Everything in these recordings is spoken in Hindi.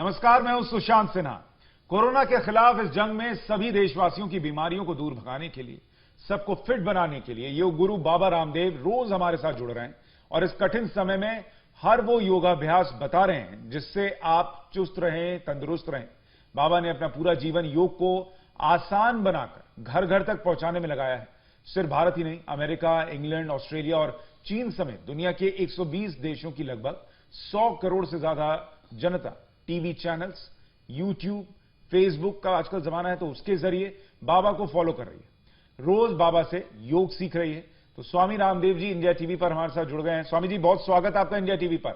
नमस्कार, मैं हूं सुशांत सिन्हा। कोरोना के खिलाफ इस जंग में सभी देशवासियों की बीमारियों को दूर भगाने के लिए, सबको फिट बनाने के लिए योग गुरु बाबा रामदेव रोज हमारे साथ जुड़ रहे हैं और इस कठिन समय में हर वो योगाभ्यास बता रहे हैं जिससे आप चुस्त रहें, तंदुरुस्त रहें। बाबा ने अपना पूरा जीवन योग को आसान बनाकर घर घर तक पहुंचाने में लगाया है। सिर्फ भारत ही नहीं, अमेरिका, इंग्लैंड, ऑस्ट्रेलिया और चीन समेत दुनिया के 120 देशों की लगभग 100 करोड़ से ज्यादा जनता टीवी चैनल्स, यूट्यूब, फेसबुक का आजकल जमाना है, तो उसके जरिए बाबा को फॉलो कर रही है, रोज बाबा से योग सीख रही है। तो स्वामी रामदेव जी इंडिया टीवी पर हमारे साथ जुड़ गए हैं। स्वामी जी, बहुत स्वागत आपका इंडिया टीवी पर।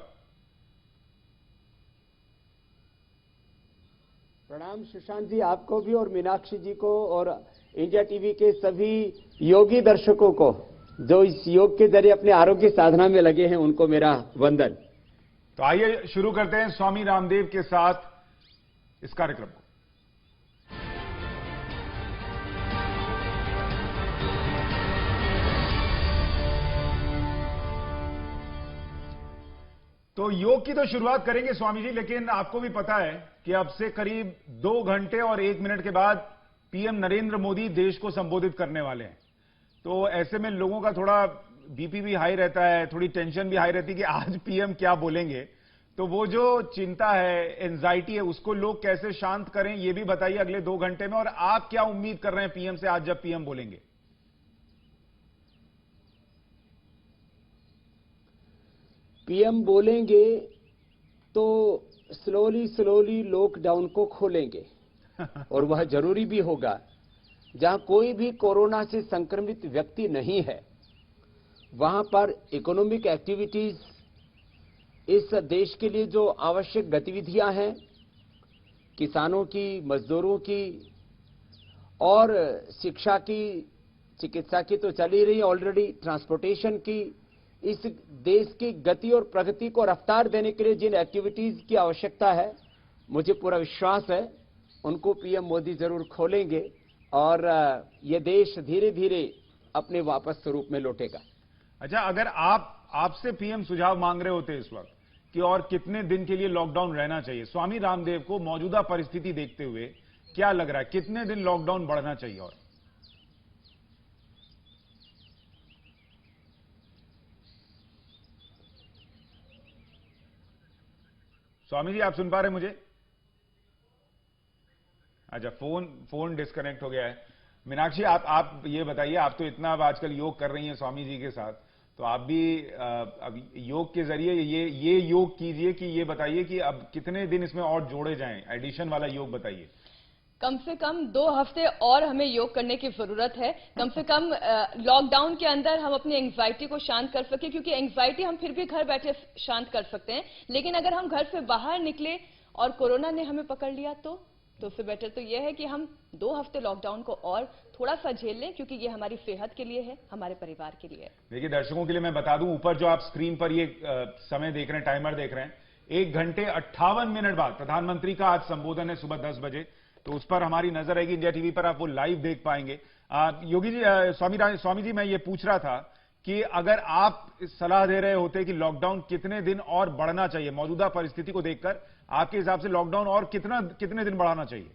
प्रणाम सुशांत जी, आपको भी और मीनाक्षी जी को और इंडिया टीवी के सभी योगी दर्शकों को जो इस योग के जरिए अपने आरोग्य साधना में लगे हैं, उनको मेरा वंदन। तो आइए शुरू करते हैं स्वामी रामदेव के साथ इस कार्यक्रम को। तो योग की तो शुरुआत करेंगे स्वामी जी, लेकिन आपको भी पता है कि अब से करीब 2 घंटे और 1 मिनट के बाद पीएम नरेंद्र मोदी देश को संबोधित करने वाले हैं। तो ऐसे में लोगों का थोड़ा बीपी भी हाई रहता है, थोड़ी टेंशन भी हाई रहती है कि आज पीएम क्या बोलेंगे। तो वो जो चिंता है, एंजाइटी है, उसको लोग कैसे शांत करें, ये भी बताइए अगले 2 घंटे में। और आप क्या उम्मीद कर रहे हैं पीएम से आज जब पीएम बोलेंगे? पीएम बोलेंगे तो स्लोली लॉकडाउन को खोलेंगे और वह जरूरी भी होगा। जहां कोई भी कोरोना से संक्रमित व्यक्ति नहीं है, वहां पर इकोनॉमिक एक्टिविटीज, इस देश के लिए जो आवश्यक गतिविधियां हैं, किसानों की, मजदूरों की और शिक्षा की, चिकित्सा की तो चल ही रही ऑलरेडी, ट्रांसपोर्टेशन की, इस देश की गति और प्रगति को रफ्तार देने के लिए जिन एक्टिविटीज की आवश्यकता है, मुझे पूरा विश्वास है उनको पीएम मोदी जरूर खोलेंगे और ये देश धीरे धीरे अपने वापस स्वरूप में लौटेगा। अच्छा, अगर आपसे पीएम सुझाव मांग रहे होते इस वक्त कि और कितने दिन के लिए लॉकडाउन रहना चाहिए, स्वामी रामदेव को मौजूदा परिस्थिति देखते हुए क्या लग रहा है, कितने दिन लॉकडाउन बढ़ना चाहिए? और स्वामी जी, आप सुन पा रहे हैं मुझे? अच्छा, फोन डिस्कनेक्ट हो गया है। मीनाक्षी, आप ये बताइए, आप तो इतना अब आजकल योग कर रही हैं स्वामी जी के साथ, तो आप भी अब योग के जरिए ये योग कीजिए कि ये बताइए कि अब कितने दिन इसमें और जोड़े जाएं, एडिशन वाला योग बताइए। कम से कम 2 हफ्ते और हमें योग करने की जरूरत है। कम से कम लॉकडाउन के अंदर हम अपनी एंग्जाइटी को शांत कर सके, क्योंकि एंग्जाइटी हम फिर भी घर बैठे शांत कर सकते हैं, लेकिन अगर हम घर से बाहर निकले और कोरोना ने हमें पकड़ लिया तो उससे बेटर तो यह है कि हम 2 हफ्ते लॉकडाउन को और थोड़ा सा झेल लें, क्योंकि ये हमारी सेहत के लिए है, हमारे परिवार के लिए है। देखिए, दर्शकों के लिए मैं बता दूं, ऊपर जो आप स्क्रीन पर ये समय देख रहे हैं, टाइमर देख रहे हैं, 1 घंटे 58 मिनट बाद प्रधानमंत्री का आज संबोधन है सुबह 10 बजे। तो उस पर हमारी नजर रहेगी इंडिया टीवी पर, आप वो लाइव देख पाएंगे। योगी जी, स्वामी जी, मैं ये पूछ रहा था कि अगर आप सलाह दे रहे होते कि लॉकडाउन कितने दिन और बढ़ना चाहिए, मौजूदा परिस्थिति को देखकर आपके हिसाब से लॉकडाउन और कितने दिन बढ़ाना चाहिए?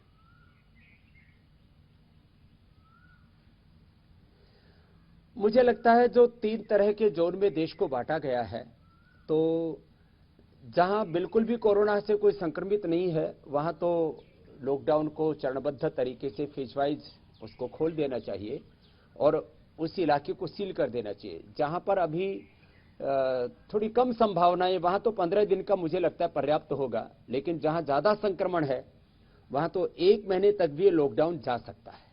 मुझे लगता है जो 3 तरह के जोन में देश को बांटा गया है, तो जहां बिल्कुल भी कोरोना से कोई संक्रमित नहीं है, वहां तो लॉकडाउन को चरणबद्ध तरीके से फेज वाइज उसको खोल देना चाहिए और उस इलाके को सील कर देना चाहिए। जहां पर अभी थोड़ी कम संभावनाएं, वहां तो 15 दिन का मुझे लगता है पर्याप्त होगा, लेकिन जहां ज्यादा संक्रमण है वहां तो 1 महीने तक भी लॉकडाउन जा सकता है।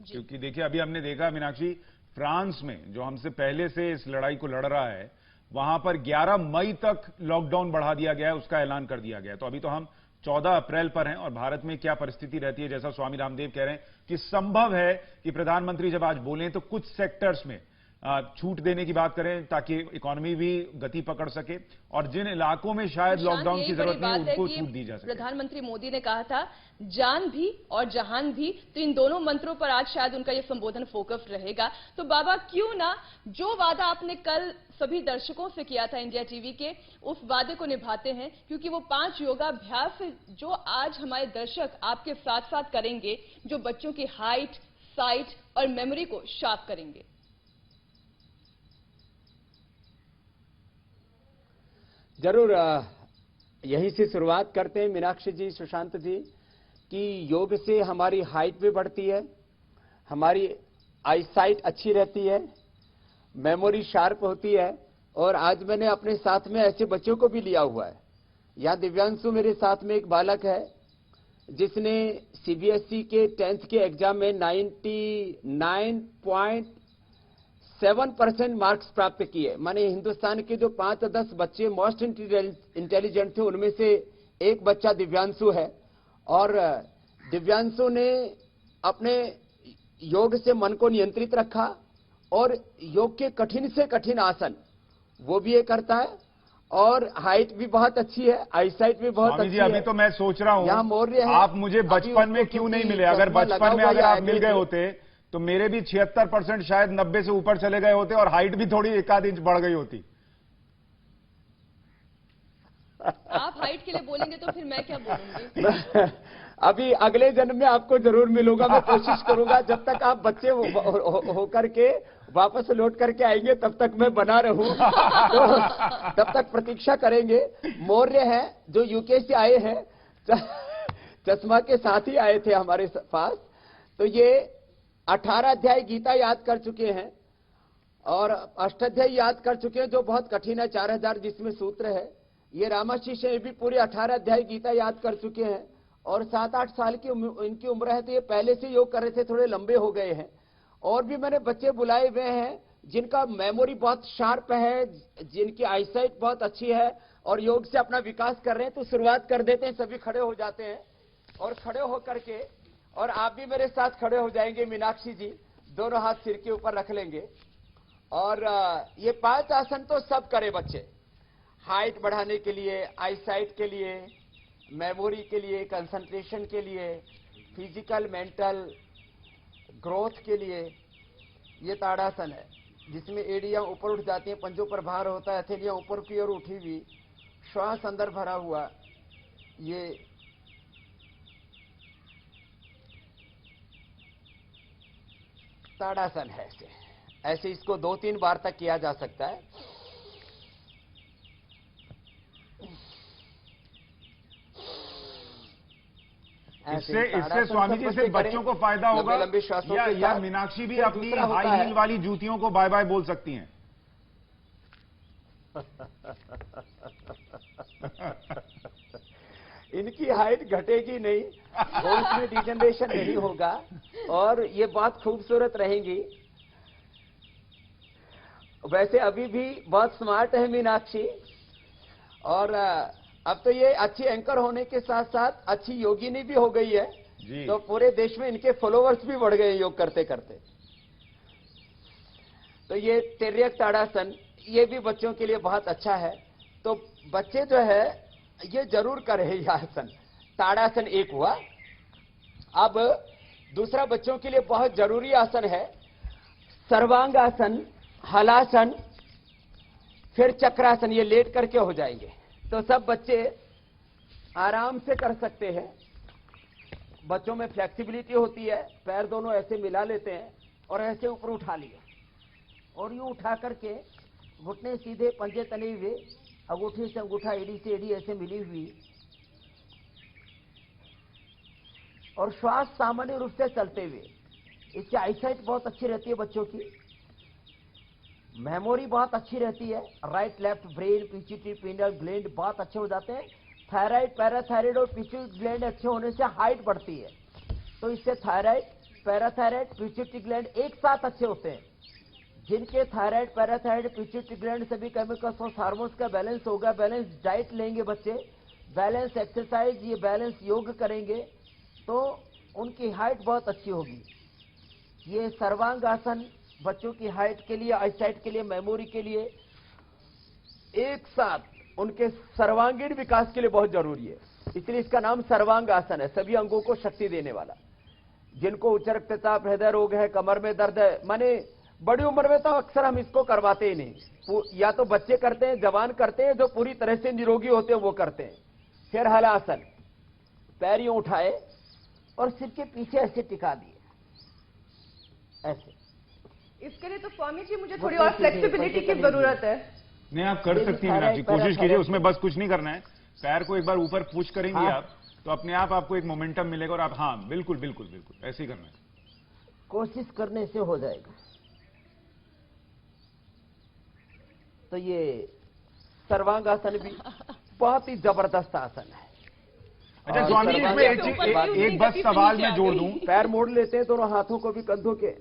क्योंकि देखिए, अभी हमने देखा मीनाक्षी, फ्रांस में जो हमसे पहले से इस लड़ाई को लड़ रहा है, वहां पर 11 मई तक लॉकडाउन बढ़ा दिया गया है, उसका ऐलान कर दिया गया है। तो अभी तो हम 14 अप्रैल पर हैं और भारत में क्या परिस्थिति रहती है, जैसा स्वामी रामदेव कह रहे हैं कि संभव है कि प्रधानमंत्री जब आज बोलें तो कुछ सेक्टर्स में छूट देने की बात करें ताकि इकोनॉमी भी गति पकड़ सके, और जिन इलाकों में शायद लॉकडाउन की जरूरत नहीं उनको छूट दी जा सके। प्रधानमंत्री मोदी ने कहा था जान भी और जहान भी, तो इन दोनों मंत्रों पर आज शायद उनका ये संबोधन फोकस रहेगा। तो बाबा क्यों ना जो वादा आपने कल सभी दर्शकों से किया था इंडिया टीवी के, उस वादे को निभाते हैं, क्योंकि वो 5 योगाभ्यास जो आज हमारे दर्शक आपके साथ साथ करेंगे, जो बच्चों की हाइट, साइट और मेमोरी को शार्प करेंगे। जरूर यहीं से शुरुआत करते हैं मीनाक्षी जी, सुशांत जी, कि योग से हमारी हाइट भी बढ़ती है, हमारी आईसाइट अच्छी रहती है, मेमोरी शार्प होती है। और आज मैंने अपने साथ में ऐसे बच्चों को भी लिया हुआ है। यहाँ दिव्यांशु मेरे साथ में एक बालक है जिसने सीबीएसई के 10th के एग्जाम में 99.7% मार्क्स प्राप्त किए। माने हिंदुस्तान के जो 5-10 बच्चे मोस्ट इंटेलिजेंट थे, उनमें से एक बच्चा दिव्यांशु है। और दिव्यांशु ने अपने योग से मन को नियंत्रित रखा और योग के कठिन से कठिन आसन वो भी ये करता है, और हाइट भी बहुत अच्छी है, आईसाइट भी बहुत अच्छी है। अभी तो मैं सोच रहा हूँ यहाँ मौर्य है, आप मुझे बचपन में क्यों नहीं मिले? अगर बचपन में अगर आप मिल गए होते तो मेरे भी 76% शायद 90 से ऊपर चले गए होते और हाइट भी थोड़ी 1 इंच बढ़ गई होती। आप हाइट के लिए बोलेंगे तो फिर मैं क्या बोलूंगी? अभी अगले जन्म में आपको जरूर मिलूंगा, मैं कोशिश करूंगा। जब तक आप बच्चे होकर के वापस लौट करके आएंगे तब तक मैं बना रहूं, तो तब तक प्रतीक्षा करेंगे। मौर्य है जो यूके से आए हैं, चश्मा के साथ ही आए थे हमारे पास। तो ये 18 अध्याय गीता याद कर चुके हैं और अष्टाध्यायी याद कर चुके हैं जो बहुत कठिन है, 4000 जिसमें सूत्र है। ये रामाशीष है, ये भी पूरे 18 अध्याय गीता याद कर चुके हैं और 7-8 साल की इनकी उम्र है, तो ये पहले से योग कर रहे थे, थोड़े लंबे हो गए हैं। और भी मैंने बच्चे बुलाए हुए हैं जिनका मेमोरी बहुत शार्प है, जिनकी आईसाइट बहुत अच्छी है और योग से अपना विकास कर रहे हैं। तो शुरुआत कर देते हैं, सभी खड़े हो जाते हैं और खड़े होकर के, और आप भी मेरे साथ खड़े हो जाएंगे मीनाक्षी जी, दोनों हाथ सिर के ऊपर रख लेंगे। और ये 5 आसन तो सब करे बच्चे, हाइट बढ़ाने के लिए, आईसाइट के लिए, मेमोरी के लिए, कंसंट्रेशन के लिए, फिजिकल मेंटल ग्रोथ के लिए। ये ताड़ासन है जिसमें एड़ियां ऊपर उठ जाती हैं, पंजों पर भार होता है, हथेलियां ऊपर की ओर उठी हुई, श्वास अंदर भरा हुआ। ये ताड़ासन है। ऐसे इसको 2-3 बार तक किया जा सकता है। इससे स्वामी जी सिर्फ बच्चों को फायदा होगा या मीनाक्षी भी अपनी हाई हील वाली जूतियों को बाय बाय बोल सकती हैं? इनकी हाइट घटेगी नहीं, बोन्स में डिजनरेशन नहीं होगा और ये बहुत खूबसूरत रहेंगी। वैसे अभी भी बहुत स्मार्ट है मीनाक्षी, और अब तो ये अच्छी एंकर होने के साथ साथ अच्छी योगिनी भी हो गई है जी। तो पूरे देश में इनके फॉलोअर्स भी बढ़ गए योग करते करते। तो ये तिर्यक ताड़ासन, ये भी बच्चों के लिए बहुत अच्छा है। तो बच्चे जो है ये जरूर करें ये आसन। ताड़ासन एक हुआ। अब दूसरा बच्चों के लिए बहुत जरूरी आसन है सर्वांगासन, हलासन, फिर चक्रासन। ये लेट करके हो जाएंगे, तो सब बच्चे आराम से कर सकते हैं। बच्चों में फ्लेक्सिबिलिटी होती है, पैर दोनों ऐसे मिला लेते हैं और ऐसे ऊपर उठा लिए और यूं उठा करके घुटने सीधे, पंजे तने हुए, अंगूठी से अंगूठा, एड़ी से एड़ी ऐसे मिली हुई, और श्वास सामान्य रूप से चलते हुए। इससे आईसाइट बहुत अच्छी रहती है बच्चों की, मेमोरी बहुत अच्छी रहती है, right left brain, pituitary, pineal gland बहुत अच्छे हो जाते हैं। थायराइड, पैराथायराइड और पिट्यूटरी ग्लैंड अच्छे होने से हाइट बढ़ती है। तो इससे थायराइड, पैराथायराइड, पिट्यूटरी ग्लैंड एक साथ अच्छे होते हैं। जिनके थायराइड, पैराथायराइड, पिट्यूटरी ग्लैंड सभी केमिकल्स और हार्मोन्स का बैलेंस होगा, बैलेंस डाइट लेंगे बच्चे, बैलेंस एक्सरसाइज, ये बैलेंस योग करेंगे, तो उनकी हाइट बहुत अच्छी होगी। ये सर्वांगासन बच्चों की हाइट के लिए, आईसाइट के लिए, मेमोरी के लिए, एक साथ उनके सर्वांगीण विकास के लिए बहुत जरूरी है। इसलिए इसका नाम सर्वांग आसन है, सभी अंगों को शक्ति देने वाला। जिनको उच्च रक्तचाप, हृदय रोग है, कमर में दर्द है, माने बड़ी उम्र में तो अक्सर हम इसको करवाते ही नहीं, या तो बच्चे करते हैं, जवान करते हैं, जो पूरी तरह से निरोगी होते हैं वो करते हैं। फिर हलासन, पैर यूं उठाए और सिर के पीछे ऐसे टिका दिए, ऐसे। इसके लिए तो स्वामी जी मुझे थोड़ी और फ्लेक्सिबिलिटी की जरूरत है। नहीं, आप कर सकती हैं मीनाक्षी, कोशिश कीजिए, उसमें बस कुछ नहीं करना है। पैर को एक बार ऊपर पुश करेंगी आप, तो अपने आप आपको एक मोमेंटम मिलेगा और आप, हाँ बिल्कुल बिल्कुल बिल्कुल ऐसे ही करना है। कोशिश करने से हो जाएगा। तो ये सर्वांगासन भी बहुत ही जबरदस्त आसन है। अच्छा स्वामी जी, इसमें एक बस सवाल मैं जोड़ दूं, पैर मोड़ लेते हैं दोनों हाथों को भी कंधों के।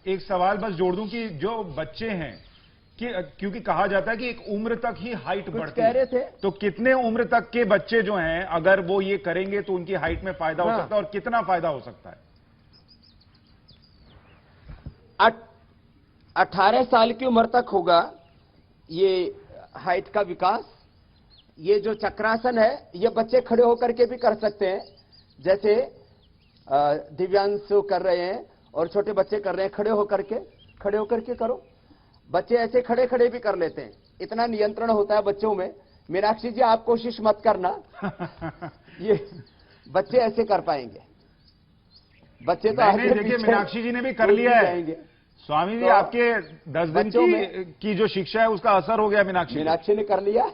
एक सवाल बस जोड़ दूं कि जो बच्चे हैं, कि क्योंकि कहा जाता है कि एक उम्र तक ही हाइट बढ़ती कह रहे थे, तो कितने उम्र तक के बच्चे जो हैं अगर वो ये करेंगे तो उनकी हाइट में फायदा हो सकता है, और कितना फायदा हो सकता है? 18 साल की उम्र तक होगा ये हाइट का विकास। ये जो चक्रासन है ये बच्चे खड़े होकर के भी कर सकते हैं, जैसे दिव्यांशु कर रहे हैं और छोटे बच्चे कर रहे हैं। खड़े होकर के करो। बच्चे ऐसे खड़े खड़े भी कर लेते हैं, इतना नियंत्रण होता है बच्चों में। मीनाक्षी जी आप कोशिश मत करना, ये बच्चे ऐसे कर पाएंगे। बच्चे तो आगे देखिए मीनाक्षी जी ने भी कर लिया है। स्वामी जी, आपके 10 दिन की जो शिक्षा है उसका असर हो गया। मीनाक्षी ने कर लिया।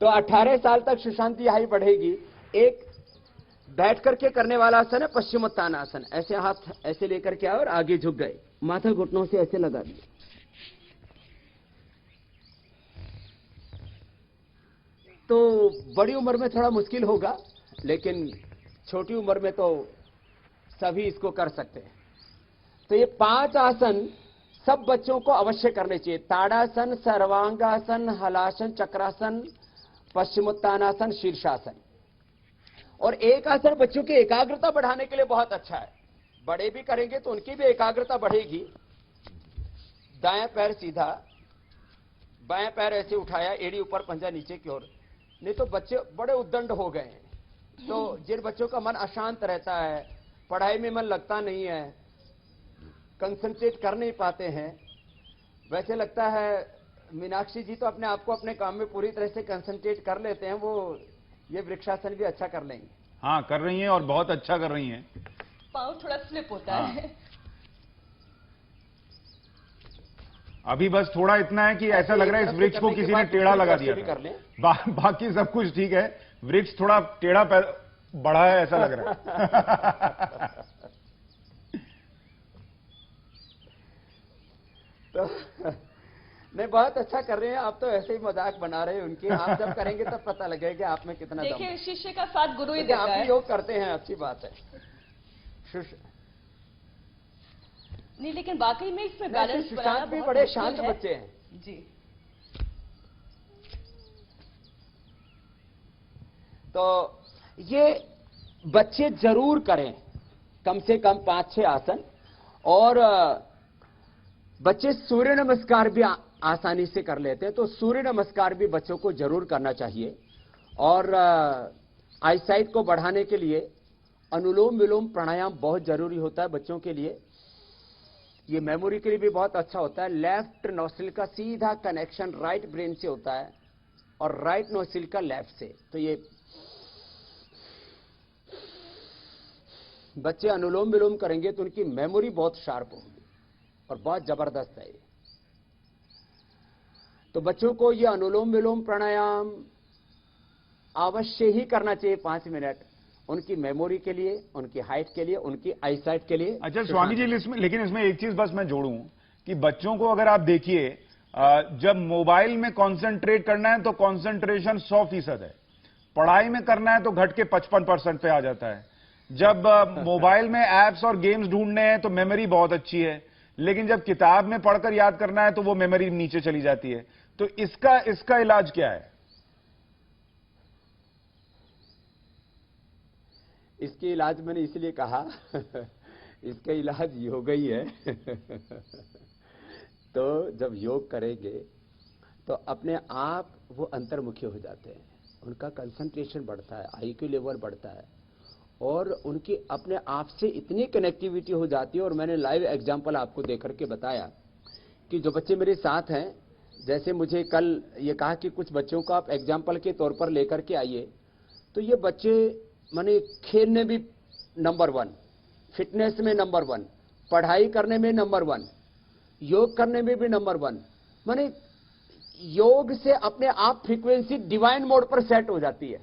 तो 18 साल तक सुशांत की हाइट बढ़ेगी। एक बैठ करके करने वाला आसन है पश्चिमोत्तानासन। ऐसे हाथ ऐसे लेकर के आओ और आगे झुक गए, माथा घुटनों से ऐसे लगा दिए। तो बड़ी उम्र में थोड़ा मुश्किल होगा, लेकिन छोटी उम्र में तो सभी इसको कर सकते हैं। तो ये 5 आसन सब बच्चों को अवश्य करने चाहिए। ताड़ासन, सर्वांगासन, हलासन, चक्रासन, पश्चिमोत्तानासन, शीर्षासन। और एक आसन बच्चों की एकाग्रता बढ़ाने के लिए बहुत अच्छा है। बड़े भी करेंगे तो उनकी भी एकाग्रता बढ़ेगी। दायां पैर सीधा, बायां पैर ऐसे उठाया, एड़ी ऊपर, पंजा नीचे की ओर। नहीं तो बच्चे बड़े उद्दंड हो गए हैं। तो जिन बच्चों का मन अशांत रहता है, पढ़ाई में मन लगता नहीं है, कंसंट्रेट कर नहीं पाते हैं, वैसे लगता है मीनाक्षी जी तो अपने आप को अपने काम में पूरी तरह से कंसंट्रेट कर लेते हैं, वो ये वृक्षासन भी अच्छा कर लेंगे। हाँ कर रही हैं और बहुत अच्छा कर रही हैं। पाँव थोड़ा स्लिप होता है। अभी बस थोड़ा इतना है कि ऐसा लग रहा है इस वृक्ष को किसी ने टेढ़ा लगा दिया था। बाकी सब कुछ ठीक है, वृक्ष थोड़ा टेढ़ा बढ़ा है ऐसा लग रहा है। तो नहीं, बहुत अच्छा कर रहे हैं आप। तो ऐसे ही मजाक बना रहे हैं उनकी। आप जब करेंगे तब पता लगेगा आप में कितना दम है। देखिए शिष्य का साथ गुरु ही देता है। आप भी योग करते हैं, अच्छी बात है। नहीं, लेकिन वाकई में इसमें बैलेंस बनाना भी बड़े शांत बच्चे हैं जी। तो ये बच्चे जरूर करें, कम से कम 5-6 आसन। और बच्चे सूर्य नमस्कार भी आसानी से कर लेते हैं, तो सूर्य नमस्कार भी बच्चों को जरूर करना चाहिए। और आईसाइट को बढ़ाने के लिए अनुलोम विलोम प्राणायाम बहुत जरूरी होता है बच्चों के लिए। ये मेमोरी के लिए भी बहुत अच्छा होता है। लेफ्ट नोस्ट्रिल का सीधा कनेक्शन राइट ब्रेन से होता है और राइट नोस्ट्रिल का लेफ्ट से। तो ये बच्चे अनुलोम विलोम करेंगे तो उनकी मेमोरी बहुत शार्प होगी और बहुत जबरदस्त है ये। तो बच्चों को ये अनुलोम विलोम प्राणायाम अवश्य ही करना चाहिए 5 मिनट, उनकी मेमोरी के लिए, उनकी हाइट के लिए, उनकी आईसाइट के लिए। अच्छा स्वामी जी, लेकिन इसमें एक चीज बस मैं जोड़ूं कि बच्चों को अगर आप देखिए, जब मोबाइल में कंसंट्रेट करना है तो कंसंट्रेशन 100% है, पढ़ाई में करना है तो घट के 55% पे आ जाता है। जब मोबाइल में एप्स और गेम्स ढूंढने हैं तो मेमोरी बहुत अच्छी है, लेकिन जब किताब में पढ़कर याद करना है तो वो मेमोरी नीचे चली जाती है। तो इसका इलाज क्या है? इसके इलाज मैंने इसलिए कहा इसका इलाज योग ही है तो जब योग करेंगे तो अपने आप वो अंतर्मुखी हो जाते हैं, उनका कंसंट्रेशन बढ़ता है, आईक्यू लेवल बढ़ता है और उनकी अपने आप से इतनी कनेक्टिविटी हो जाती है। और मैंने लाइव एग्जांपल आपको देकर के बताया कि जो बच्चे मेरे साथ हैं, जैसे मुझे कल ये कहा कि कुछ बच्चों को आप एग्जांपल के तौर पर लेकर के आइए, तो ये बच्चे माने खेलने भी नंबर 1, फिटनेस में नंबर 1, पढ़ाई करने में नंबर 1, योग करने में भी नंबर 1। माने योग से अपने आप फ्रीक्वेंसी डिवाइन मोड पर सेट हो जाती है,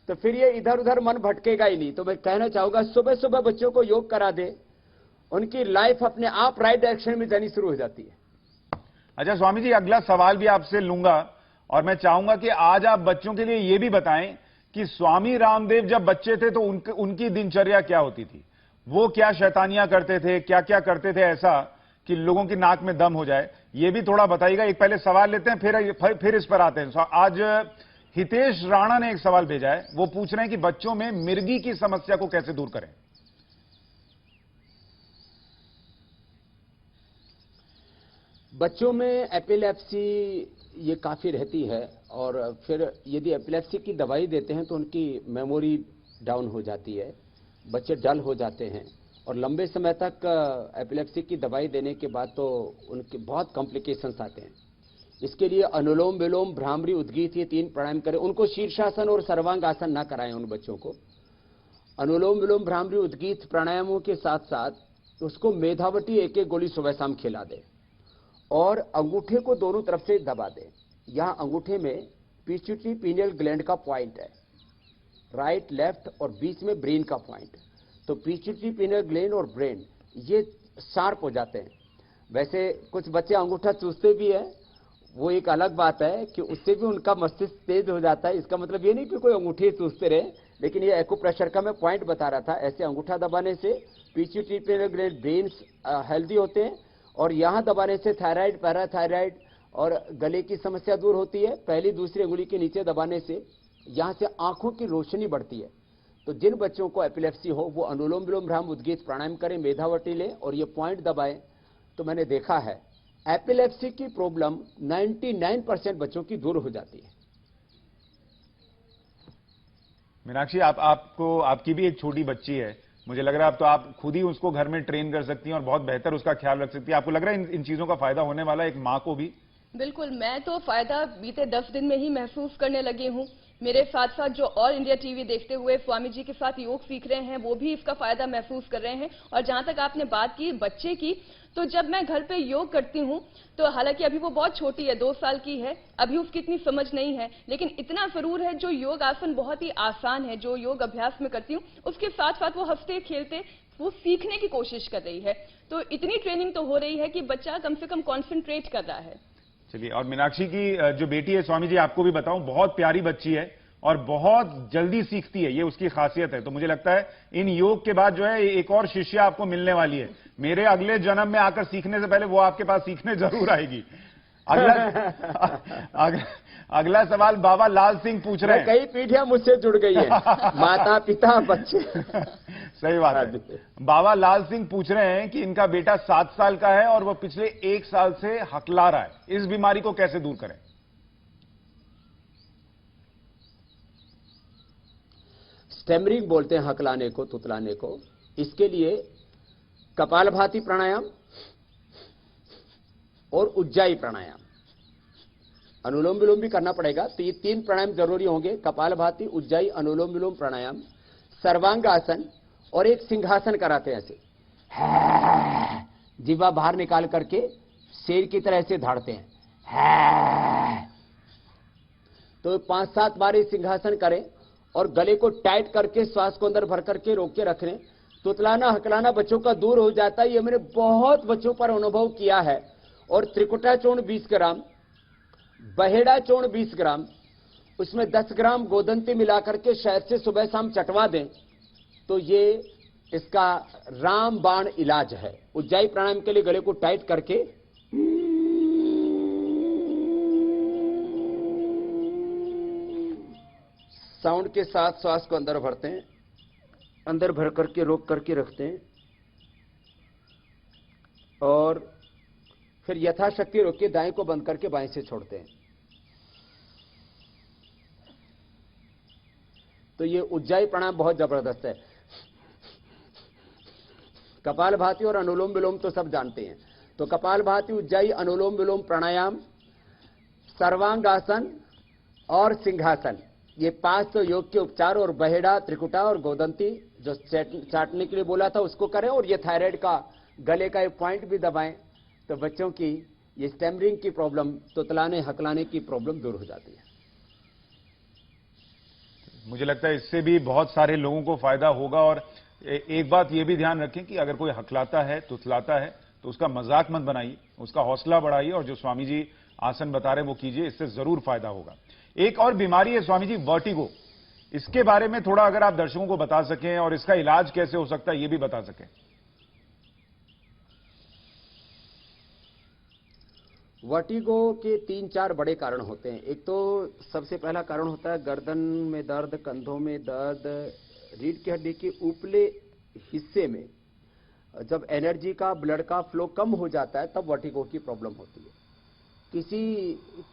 तो फिर ये इधर उधर मन भटकेगा ही नहीं। तो मैं कहना चाहूंगा सुबह सुबह बच्चों को योग करा दे, उनकी लाइफ अपने आप राइट डायरेक्शन में जानी शुरू हो जाती है। अच्छा स्वामी जी, अगला सवाल भी आपसे लूंगा और मैं चाहूंगा कि आज आप बच्चों के लिए यह भी बताएं कि स्वामी रामदेव जब बच्चे थे तो उनकी दिनचर्या क्या होती थी, वो क्या शैतानियां करते थे, क्या क्या करते थे ऐसा कि लोगों की नाक में दम हो जाए, ये भी थोड़ा बताइएगा। एक पहले सवाल लेते हैं, फिर इस पर आते हैं। आज हितेश राणा ने एक सवाल भेजा है, वो पूछ रहे हैं कि बच्चों में मिर्गी की समस्या को कैसे दूर करें। बच्चों में एपिलेप्सी ये काफी रहती है और फिर यदि एपिलेप्सी की दवाई देते हैं तो उनकी मेमोरी डाउन हो जाती है, बच्चे डल हो जाते हैं और लंबे समय तक एपिलेप्सी की दवाई देने के बाद तो उनके बहुत कॉम्प्लिकेशंस आते हैं। इसके लिए अनुलोम विलोम भ्रामरी उद्गीत ये 3 प्राणायाम करें। उनको शीर्षासन और सर्वांग आसन ना कराएं उन बच्चों को। अनुलोम विलोम भ्रामरी उद्गीत प्राणायामों के साथ साथ उसको मेधावटी एक एक गोली सुबह शाम खिला दें और अंगूठे को दोनों तरफ से दबा दें। यहां अंगूठे में पिट्यूटरी पीनियल ग्लैंड का पॉइंट है, राइट लेफ्ट और बीच में ब्रेन का पॉइंट। तो पिट्यूटरी पीनियल ग्लैंड और ब्रेन ये शार्प हो जाते हैं। वैसे कुछ बच्चे अंगूठा चूसते भी है, वो एक अलग बात है कि उससे भी उनका मस्तिष्क तेज हो जाता है। इसका मतलब ये नहीं कि कोई अंगूठे चूसते रहे, लेकिन ये एक्यूप्रेशर का मैं पॉइंट बता रहा था। ऐसे अंगूठा दबाने से pituitary pineal gland brain healthy होते हैं और यहां दबाने से थायराइड, पैराथायराइड और गले की समस्या दूर होती है। पहली दूसरी अंगुली के नीचे दबाने से यहां से आंखों की रोशनी बढ़ती है। तो जिन बच्चों को एपिलेप्सी हो वो अनुलोम विलोम भ्राम उद्गीत प्राणायाम करें, मेधावटी लें और ये पॉइंट दबाएं, तो मैंने देखा है एपिलेप्सी की प्रॉब्लम 99% बच्चों की दूर हो जाती है। मीनाक्षी, आपको आपकी भी एक छोटी बच्ची है, मुझे लग रहा है अब तो आप खुद ही उसको घर में ट्रेन कर सकती हैं और बहुत बेहतर उसका ख्याल रख सकती हैं। आपको लग रहा है इन चीजों का फायदा होने वाला है एक माँ को भी? बिल्कुल, मैं तो फायदा बीते 10 दिन में ही महसूस करने लगी हूँ। मेरे साथ साथ जो और इंडिया टीवी देखते हुए स्वामी जी के साथ योग सीख रहे हैं वो भी इसका फायदा महसूस कर रहे हैं। और जहां तक आपने बात की बच्चे की, तो जब मैं घर पे योग करती हूँ तो हालांकि अभी वो बहुत छोटी है, 2 साल की है, अभी उसकी इतनी समझ नहीं है, लेकिन इतना जरूर है जो योग आसन बहुत ही आसान है, जो योग अभ्यास में करती हूँ उसके साथ साथ वो हंसते खेलते वो सीखने की कोशिश कर रही है। तो इतनी ट्रेनिंग तो हो रही है कि बच्चा कम से कम कॉन्सेंट्रेट कर रहा है। चलिए, और मीनाक्षी की जो बेटी है, स्वामी जी आपको भी बताऊं, बहुत प्यारी बच्ची है और बहुत जल्दी सीखती है, ये उसकी खासियत है। तो मुझे लगता है इन योग के बाद जो है एक और शिष्या आपको मिलने वाली है। मेरे अगले जन्म में आकर सीखने से पहले वो आपके पास सीखने जरूर आएगी। अगला सवाल बाबा लाल सिंह पूछ रहे हैं। कई पीढ़ियां मुझसे जुड़ गई है, माता पिता बच्चे। सही बात है। बाबा लाल सिंह पूछ रहे हैं कि इनका बेटा 7 साल का है और वो पिछले 1 साल से हकला रहा है, इस बीमारी को कैसे दूर करें? स्टैमरिंग बोलते हैं हकलाने को, तुतलाने को। इसके लिए कपालभाति प्राणायाम और उज्जाई प्राणायाम, अनुलोम विलोम भी करना पड़ेगा। तो ये 3 प्राणायाम जरूरी होंगे, कपालभाति, उज्जाई, अनुलोम विलोम प्राणायाम, सर्वांग आसन और एक सिंहासन कराते हैं ऐसे, जीवा बाहर निकाल करके शेर की तरह से धाड़ते हैं। तो 5-7 बार सिंहासन करें और गले को टाइट करके श्वास को अंदर भर करके रोक के रख लें। तुतलाना हकलाना बच्चों का दूर हो जाता है, ये मैंने बहुत बच्चों पर अनुभव किया है। और त्रिकुटा चूर्ण 20 ग्राम, बहेड़ा चूर्ण 20 ग्राम, उसमें 10 ग्राम गोदंती मिलाकर के शहद से सुबह शाम चटवा दें, तो ये इसका रामबाण इलाज है। उज्जाई प्राणायाम के लिए गले को टाइट करके साउंड के साथ श्वास को अंदर भरते हैं, अंदर भर करके रोक करके रखते हैं और फिर यथाशक्ति रोक के दाएं को बंद करके बाएं से छोड़ते हैं। तो ये उज्जाई प्राणायाम बहुत जबरदस्त है। कपालभाति और अनुलोम विलोम तो सब जानते हैं। तो कपालभाति, उज्जाई, अनुलोम विलोम प्राणायाम, सर्वांगासन और सिंहासन, ये 5 तो योग के उपचार, और बहेड़ा, त्रिकुटा और गोदंती जो चाटने के लिए बोला था उसको करें, और ये थायराइड का गले का एक पॉइंट भी दबाएं तो बच्चों की ये स्टैमरिंग की प्रॉब्लम, तोतलाने हकलाने की प्रॉब्लम दूर हो जाती है। मुझे लगता है इससे भी बहुत सारे लोगों को फायदा होगा। और एक बात ये भी ध्यान रखें कि अगर कोई हकलाता है, तुतलाता है, तो उसका मजाक मत बनाइए, उसका हौसला बढ़ाइए, और जो स्वामी जी आसन बता रहे हैं वो कीजिए, इससे जरूर फायदा होगा। एक और बीमारी है स्वामी जी, वर्टिगो, इसके बारे में थोड़ा अगर आप दर्शकों को बता सकें और इसका इलाज कैसे हो सकता है ये भी बता सकें। वर्टिगो के 3-4 बड़े कारण होते हैं। एक तो सबसे पहला कारण होता है गर्दन में दर्द, कंधों में दर्द, रीढ़ की हड्डी के ऊपरले हिस्से में जब एनर्जी का, ब्लड का फ्लो कम हो जाता है तब वर्टिगो की प्रॉब्लम होती है।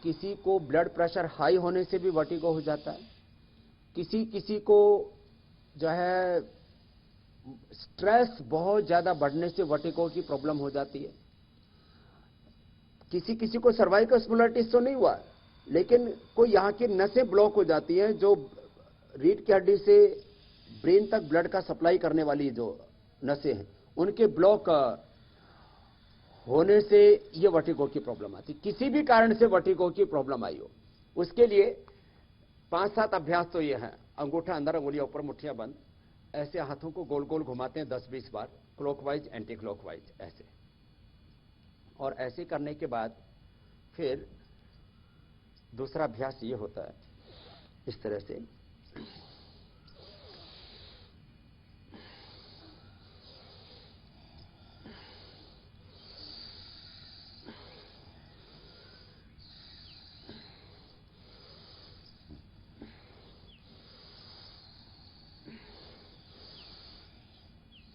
किसी को ब्लड प्रेशर हाई होने से भी वर्टिगो हो जाता है। किसी को जो है स्ट्रेस बहुत ज्यादा बढ़ने से वर्टिगो की प्रॉब्लम हो जाती है। किसी को सर्वाइकल स्पॉन्डिलाइटिस तो नहीं हुआ, लेकिन कोई यहां की नसें ब्लॉक हो जाती हैं, जो रीढ़ की हड्डी से ब्रेन तक ब्लड का सप्लाई करने वाली जो नसें हैं उनके ब्लॉक होने से ये वर्टिगो की प्रॉब्लम आती। किसी भी कारण से वर्टिगो की प्रॉब्लम आई हो, उसके लिए 5-7 अभ्यास तो ये हैं। अंगूठा अंदर, अंगुलियां ऊपर, मुट्ठियां बंद, ऐसे हाथों को गोल गोल घुमाते हैं 10-20 बार, क्लॉकवाइज एंटी क्लॉकवाइज ऐसे, और ऐसे करने के बाद फिर दूसरा अभ्यास ये होता है इस तरह से,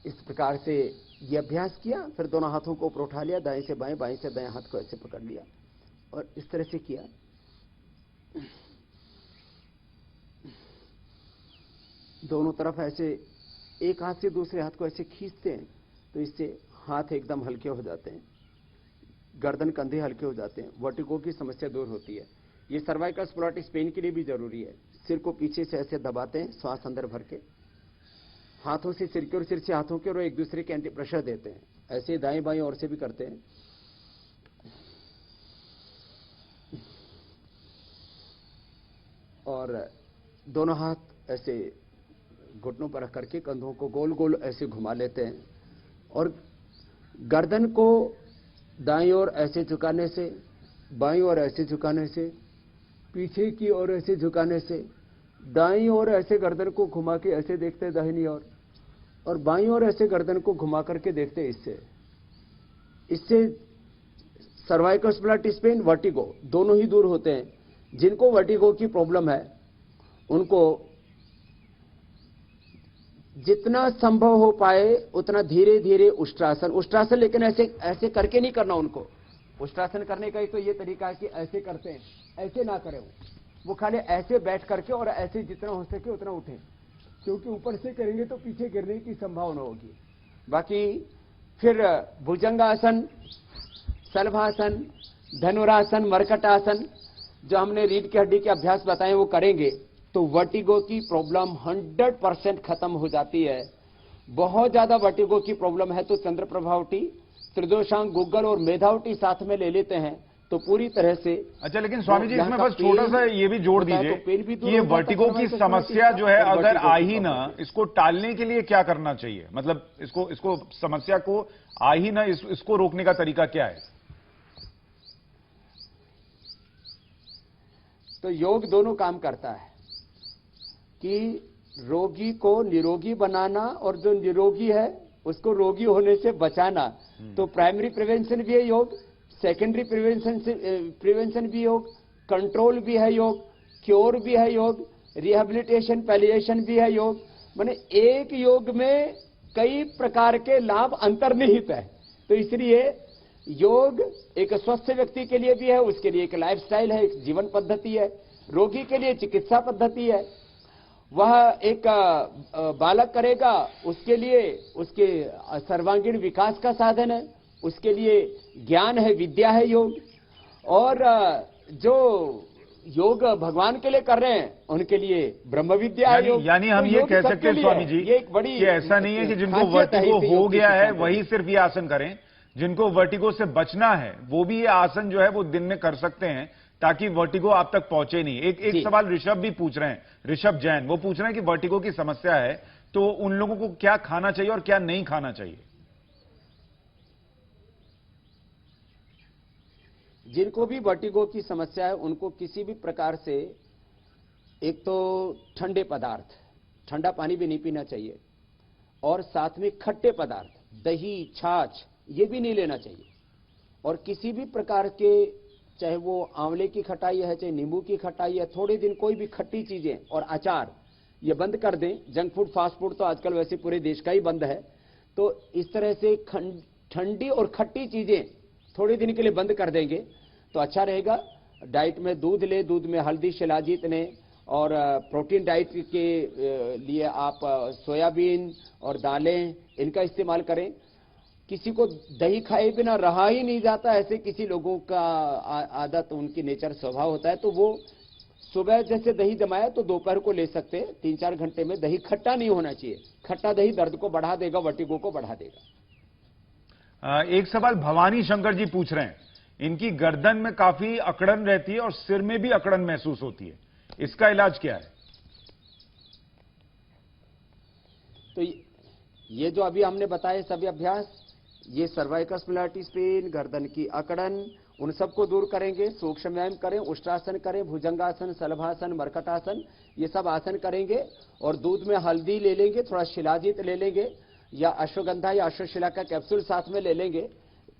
इस प्रकार से ये अभ्यास किया। फिर दोनों हाथों को ऊपर उठा लिया, दाएं से बाएं, बाएं से दाएं हाथ को ऐसे पकड़ लिया और इस तरह से किया। दोनों तरफ ऐसे एक हाथ से दूसरे हाथ को ऐसे खींचते हैं तो इससे हाथ एकदम हल्के हो जाते हैं, गर्दन कंधे हल्के हो जाते हैं, वर्टिगो की समस्या दूर होती है। ये सर्वाइकल स्पॉन्डिलाइटिस पेन के लिए भी जरूरी है। सिर को पीछे से ऐसे दबाते हैं, श्वास अंदर भर के, हाथों से सिर के और सिर से हाथों के, और एक दूसरे के एंटी प्रेशर देते हैं। ऐसे दाएं बाएं और से भी करते हैं। और दोनों हाथ ऐसे घुटनों पर रख करके कंधों को गोल गोल ऐसे घुमा लेते हैं, और गर्दन को दाईं ओर ऐसे झुकाने से, बाईं ओर ऐसे झुकाने से, पीछे की ओर ऐसे झुकाने से, दाईं ओर ऐसे गर्दन को घुमा के ऐसे देखते हैं दाहिनी ओर, और बाईं ओर ऐसे गर्दन को घुमा करके देखते हैं। इससे सर्वाइकल स्पॉन्डिलाइटिस पेन, वर्टिगो दोनों ही दूर होते हैं। जिनको वर्टिगो की प्रॉब्लम है उनको जितना संभव हो पाए उतना धीरे धीरे उष्ट्रासन, लेकिन ऐसे करके नहीं करना उनको। उष्ट्रासन करने का ही तो ये तरीका है कि ऐसे करते हैं, ऐसे ना करें वो खाली ऐसे बैठ करके और ऐसे जितना हो सके उतना उठें, क्योंकि ऊपर से करेंगे तो पीछे गिरने की संभावना होगी। बाकी फिर भुजंगासन, शलभासन, धनुरासन, मरकटासन, जो हमने रीढ़ की हड्डी के अभ्यास बताए वो करेंगे तो वर्टिगो की प्रॉब्लम 100% खत्म हो जाती है। बहुत ज्यादा वर्टिगो की प्रॉब्लम है तो चंद्र प्रभावटी, त्रिदोषांग, गुग्गल और मेधावटी साथ में ले लेते हैं तो पूरी तरह से। अच्छा, लेकिन स्वामी जी इसमें बस छोटा सा ये भी जोड़ दीजिए कि ये वर्टिगो की समस्या जो है अगर आ ही ना, इसको टालने के लिए क्या करना चाहिए? मतलब इसको समस्या को आ ही ना, इसको रोकने का तरीका क्या है? तो योग दोनों काम करता है कि रोगी को निरोगी बनाना और जो निरोगी है उसको रोगी होने से बचाना। तो प्राइमरी प्रिवेंशन भी है योग, सेकेंडरी प्रिवेंशन भी योग, कंट्रोल भी है योग, क्योर भी है योग, रिहेबिलिटेशन पैलिएशन भी है योग। माने एक योग में कई प्रकार के लाभ अंतर्निहित है। तो इसलिए योग एक स्वस्थ व्यक्ति के लिए भी है, उसके लिए एक लाइफस्टाइल है, एक जीवन पद्धति है। रोगी के लिए चिकित्सा पद्धति है। वह एक बालक करेगा, उसके लिए उसके सर्वांगीण विकास का साधन है, उसके लिए ज्ञान है, विद्या है योग। और जो योग भगवान के लिए कर रहे हैं उनके लिए ब्रह्म विद्या है योग। यानी हम तो ये योग कह सबके सकते हैं लिए स्वामी जी ये एक बड़ी कि ऐसा नहीं है कि जिनको खासियत है वर्टिगो इस हो योग की गया है सिद्धांत वही सिर्फ ये आसन करें। जिनको वर्टिगो से बचना है वो भी ये आसन जो है वो दिन में कर सकते हैं ताकि वर्टिगो आप तक पहुंचे नहीं। एक सवाल ऋषभ भी पूछ रहे हैं, ऋषभ जैन, वो पूछ रहे हैं कि वर्टिगो की समस्या है तो उन लोगों को क्या खाना चाहिए और क्या नहीं खाना चाहिए। जिनको भी वर्टिगो की समस्या है उनको किसी भी प्रकार से एक तो ठंडे पदार्थ, ठंडा पानी भी नहीं पीना चाहिए, और साथ में खट्टे पदार्थ, दही, छाछ, ये भी नहीं लेना चाहिए। और किसी भी प्रकार के, चाहे वो आंवले की खटाई है, चाहे नींबू की खटाई है, थोड़े दिन कोई भी खट्टी चीजें और अचार ये बंद कर दें। जंक फूड, फास्ट फूड तो आजकल वैसे पूरे देश का ही बंद है। तो इस तरह से ठंडी और खट्टी चीजें थोड़े दिन के लिए बंद कर देंगे तो अच्छा रहेगा। डाइट में दूध ले, दूध में हल्दी, शिलाजीत लें। और प्रोटीन डाइट के लिए आप सोयाबीन और दालें इनका इस्तेमाल करें। किसी को दही खाए बिना रहा ही नहीं जाता, ऐसे किसी लोगों का आदत, उनकी नेचर, स्वभाव होता है, तो वो सुबह जैसे दही जमाया तो दोपहर को ले सकते हैं। 3-4 घंटे में दही खट्टा नहीं होना चाहिए। खट्टा दही दर्द को बढ़ा देगा, वर्टिगो को बढ़ा देगा। एक सवाल भवानी शंकर जी पूछ रहे हैं, इनकी गर्दन में काफी अकड़न रहती है और सिर में भी अकड़न महसूस होती है, इसका इलाज क्या है? तो ये जो अभी हमने बताए सभी अभ्यास, ये सर्वाइकल स्पॉन्डिलाइटिस पेन, गर्दन की अकड़न, उन सबको दूर करेंगे। सूक्ष्म व्यायाम करें, उष्ट्रासन करें, भुजंगासन, शलभासन, मरकटासन, ये सब आसन करेंगे। और दूध में हल्दी ले लेंगे, थोड़ा शिलाजीत ले लेंगे, या अश्वगंधा या अश्वशिला का कैप्सूल साथ में ले लेंगे,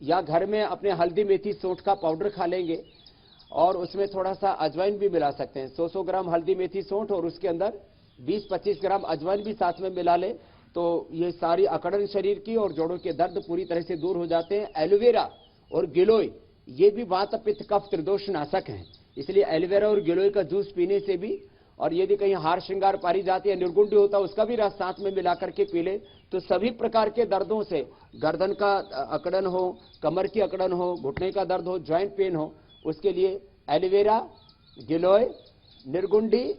या घर में अपने हल्दी, मेथी, सौंठ का पाउडर खा लेंगे। और उसमें थोड़ा सा अजवाइन भी मिला सकते हैं। 100-100 ग्राम हल्दी, मेथी, सौंठ, और उसके अंदर 20-25 ग्राम अजवाइन भी साथ में मिला ले तो ये सारी अकड़न शरीर की और जोड़ों के दर्द पूरी तरह से दूर हो जाते हैं। एलोवेरा और गिलोय ये भी वात, पित्त, कफ, त्रिदोष नाशक हैं, इसलिए एलोवेरा और गिलोय का जूस पीने से भी, और यदि कहीं हार श्रृंगार, पारिजात या निर्गुंडी होता है उसका भी रस साथ में मिला करके पी ले तो सभी प्रकार के दर्दों से, गर्दन का अकड़न हो, कमर की अकड़न हो, घुटने का दर्द हो, ज्वाइंट पेन हो, उसके लिए एलोवेरा, गिलोय, निर्गुंडी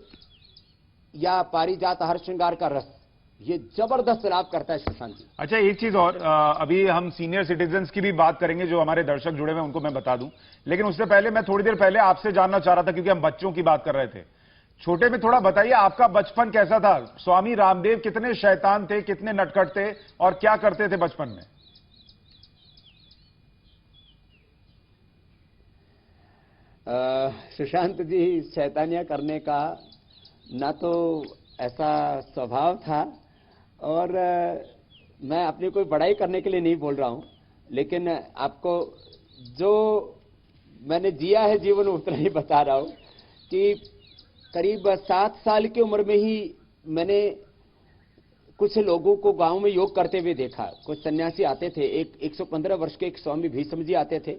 या पारिजात, हर श्रृंगार का रस, ये जबरदस्त लाभ करता है सुशांत जी। अच्छा, एक चीज और, अभी हम सीनियर सिटीजन्स की भी बात करेंगे, जो हमारे दर्शक जुड़े हुए हैं उनको मैं बता दूं, लेकिन उससे पहले मैं थोड़ी देर पहले आपसे जानना चाह रहा था, क्योंकि हम बच्चों की बात कर रहे थे। छोटे में थोड़ा बताइए, आपका बचपन कैसा था? स्वामी रामदेव कितने शैतान थे, कितने नटखट थे और क्या करते थे बचपन में? सुशांत जी, शैतानियां करने का ना तो ऐसा स्वभाव था, और मैं अपनी कोई बड़ाई करने के लिए नहीं बोल रहा हूं, लेकिन आपको जो मैंने जिया है जीवन उतना ही बता रहा हूं कि करीब 7 साल की उम्र में ही मैंने कुछ लोगों को गांव में योग करते हुए देखा। कुछ सन्यासी आते थे, एक 115 वर्ष के एक स्वामी भीष्म जी आते थे,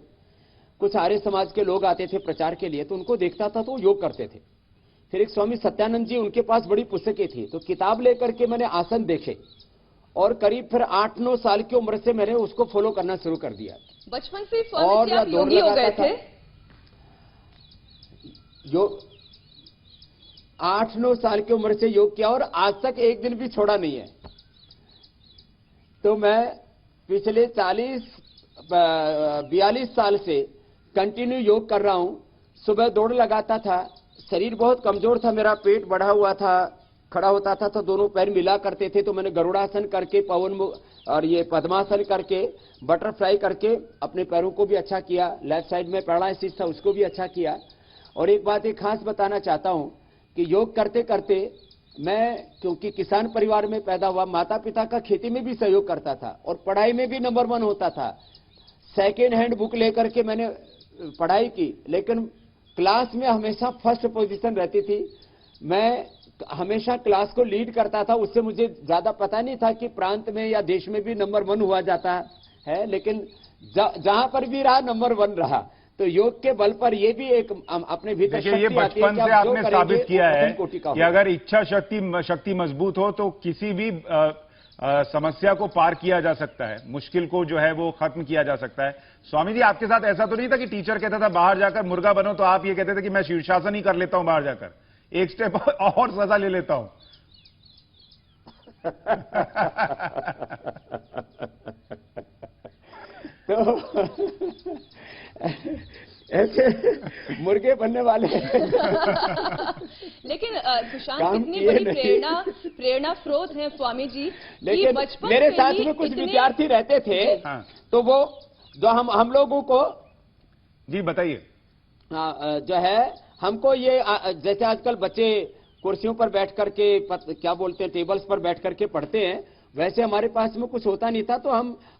कुछ आर्य समाज के लोग आते थे प्रचार के लिए, तो उनको देखता था तो वो योग करते थे। फिर एक स्वामी सत्यानंद जी, उनके पास बड़ी पुस्तकें थी, तो किताब लेकर के मैंने आसन देखे, और करीब फिर 8-9 साल की उम्र से मैंने उसको फॉलो करना शुरू कर दिया। बचपन से स्वामी जी आप योगी हो गए थे? योग 8-9 साल की उम्र से योग किया और आज तक एक दिन भी छोड़ा नहीं है। तो मैं पिछले 42 साल से कंटिन्यू योग कर रहा हूं। सुबह दौड़ लगाता था, शरीर बहुत कमजोर था मेरा, पेट बढ़ा हुआ था, खड़ा होता था तो दोनों पैर मिला करते थे, तो मैंने गरुड़ासन करके, पवन और ये पद्मासन करके, बटरफ्लाई करके अपने पैरों को भी अच्छा किया। लेफ्ट साइड में पैरालिसिस था उसको भी अच्छा किया। और एक बात एक खास बताना चाहता हूं कि योग करते करते मैं, क्योंकि किसान परिवार में पैदा हुआ, माता पिता का खेती में भी सहयोग करता था और पढ़ाई में भी नंबर 1 होता था। सेकेंड हैंड बुक लेकर के मैंने पढ़ाई की, लेकिन क्लास में हमेशा फर्स्ट पोजीशन रहती थी। मैं हमेशा क्लास को लीड करता था, उससे मुझे ज्यादा पता नहीं था कि प्रांत में या देश में भी नंबर 1 हुआ जाता है, लेकिन जहां पर भी रहा नंबर 1 रहा। तो योग के बल पर ये भी एक अपने भीतर देखिए, ये शक्ति आती है बचपन कि से आप जो आपने करेंगे साबित किया वो है प्रथम कोटि का कि होगा। अगर इच्छा शक्ति मजबूत हो तो किसी भी समस्या को पार किया जा सकता है, मुश्किल को जो है वो खत्म किया जा सकता है। स्वामी जी, आपके साथ ऐसा तो नहीं था कि टीचर कहता था बाहर जाकर मुर्गा बनो, तो आप ये कहते थे कि मैं शीर्षासन ही कर लेता हूं, बाहर जाकर एक स्टेप और सजा ले लेता हूं? तो ऐसे मुर्गे बनने वाले लेकिन सुशांत कितनी बड़ी प्रेरणा स्रोत है स्वामी जी। लेकिन बचपन मेरे से साथ ही में कुछ इतने विद्यार्थी रहते थे। हाँ। तो वो जो हम लोगों को जी बताइए। जो है हमको ये जैसे आजकल बच्चे कुर्सियों पर बैठ करके क्या बोलते हैं, टेबल्स पर बैठ करके पढ़ते हैं, वैसे हमारे पास में कुछ होता नहीं था। तो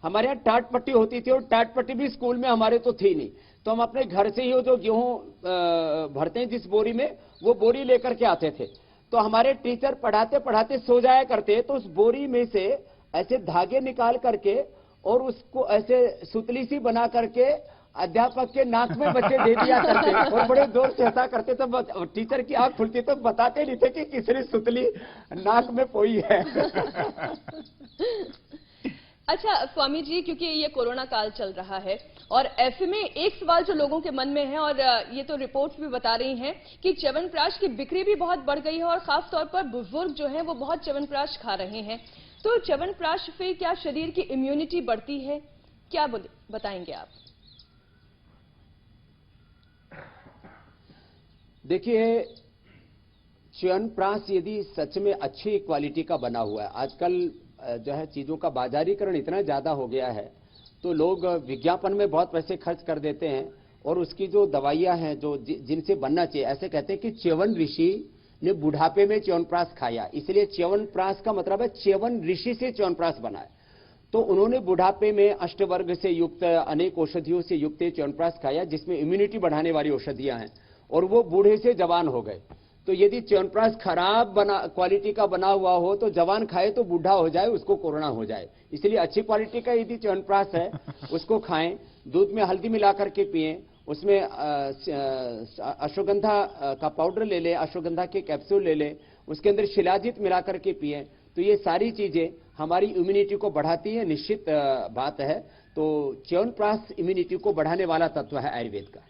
हमारे यहाँ टाट पट्टी होती थी, और टाट पट्टी भी स्कूल में हमारे तो थी नहीं। तो हम अपने घर से ही वो जो गेहूं भरते हैं जिस बोरी में, वो बोरी लेकर के आते थे। तो हमारे टीचर पढ़ाते पढ़ाते सो जाया करते, तो उस बोरी में से ऐसे धागे निकाल करके और उसको ऐसे सुतली सी बना करके अध्यापक के नाक में बच्चे दे दिया करते, और बड़े जोर से हंसा करते। तो टीचर की आंख खुलती तो बताते नहीं थे कि किसने सुतली नाक में पोई है। अच्छा स्वामी जी, क्योंकि ये कोरोना काल चल रहा है और ऐसे में एक सवाल जो लोगों के मन में है, और ये तो रिपोर्ट्स भी बता रही हैं कि च्यवनप्राश की बिक्री भी बहुत बढ़ गई है, और खास तौर पर बुजुर्ग जो हैं वो बहुत च्यवनप्राश खा रहे हैं। तो च्यवनप्राश से क्या शरीर की इम्यूनिटी बढ़ती है, क्या बताएंगे आप? देखिए, च्यवनप्राश यदि सच में अच्छी क्वालिटी का बना हुआ है, आजकल जो है चीजों का बाजारीकरण इतना ज्यादा हो गया है, तो लोग विज्ञापन में बहुत पैसे खर्च कर देते हैं, और उसकी जो दवाइयां हैं जो जिनसे बनना चाहिए, ऐसे कहते हैं कि च्यवन ऋषि ने बुढ़ापे में च्यवनप्राश खाया, इसलिए च्यवनप्राश का मतलब है च्यवन ऋषि से च्यवनप्राश बना है। तो उन्होंने बुढ़ापे में अष्टवर्ग से युक्त अनेक औषधियों से युक्त च्यवनप्राश खाया, जिसमें इम्यूनिटी बढ़ाने वाली औषधियां हैं, और वो बूढ़े से जवान हो गए। तो यदि च्यवनप्राश खराब क्वालिटी का बना हुआ हो तो जवान खाए तो बूढ़ा हो जाए, उसको कोरोना हो जाए। इसलिए अच्छी क्वालिटी का यदि च्यवनप्राश है उसको खाएं, दूध में हल्दी मिला करके पिएं, उसमें अश्वगंधा का पाउडर ले लें, अश्वगंधा के कैप्सूल ले लें, उसके अंदर शिलाजीत मिला करके पिएं। तो ये सारी चीजें हमारी इम्यूनिटी को बढ़ाती है, निश्चित बात है। तो च्यवनप्राश इम्यूनिटी को बढ़ाने वाला तत्व है आयुर्वेद का।